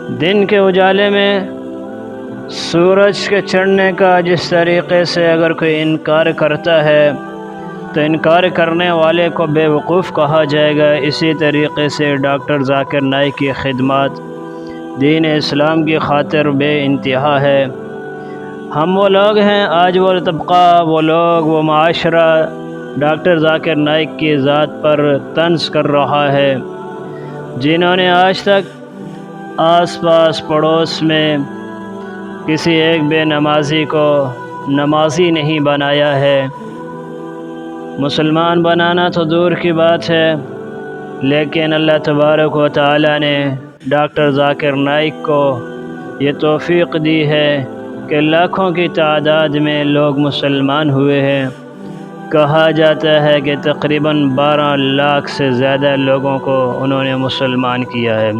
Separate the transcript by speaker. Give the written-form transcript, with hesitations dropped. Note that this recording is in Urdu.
Speaker 1: دن کے اجالے میں سورج کے چڑھنے کا جس طریقے سے اگر کوئی انکار کرتا ہے تو انکار کرنے والے کو بے وقوف کہا جائے گا، اسی طریقے سے ڈاکٹر ذاکر نائک کی خدمات دین اسلام کی خاطر بے انتہا ہے۔ ہم وہ لوگ ہیں، آج وہ طبقہ، وہ لوگ، وہ معاشرہ ڈاکٹر ذاکر نائک کی ذات پر طنز کر رہا ہے، جنہوں نے آج تک آس پاس پڑوس میں کسی ایک بے نمازی کو نمازی نہیں بنایا ہے۔ مسلمان بنانا تو دور کی بات ہے، لیکن اللہ تبارک و تعالی نے ڈاکٹر ذاکر نائک کو یہ توفیق دی ہے کہ لاکھوں کی تعداد میں لوگ مسلمان ہوئے ہیں۔ کہا جاتا ہے کہ تقریباً 12 لاکھ سے زیادہ لوگوں کو انہوں نے مسلمان کیا ہے۔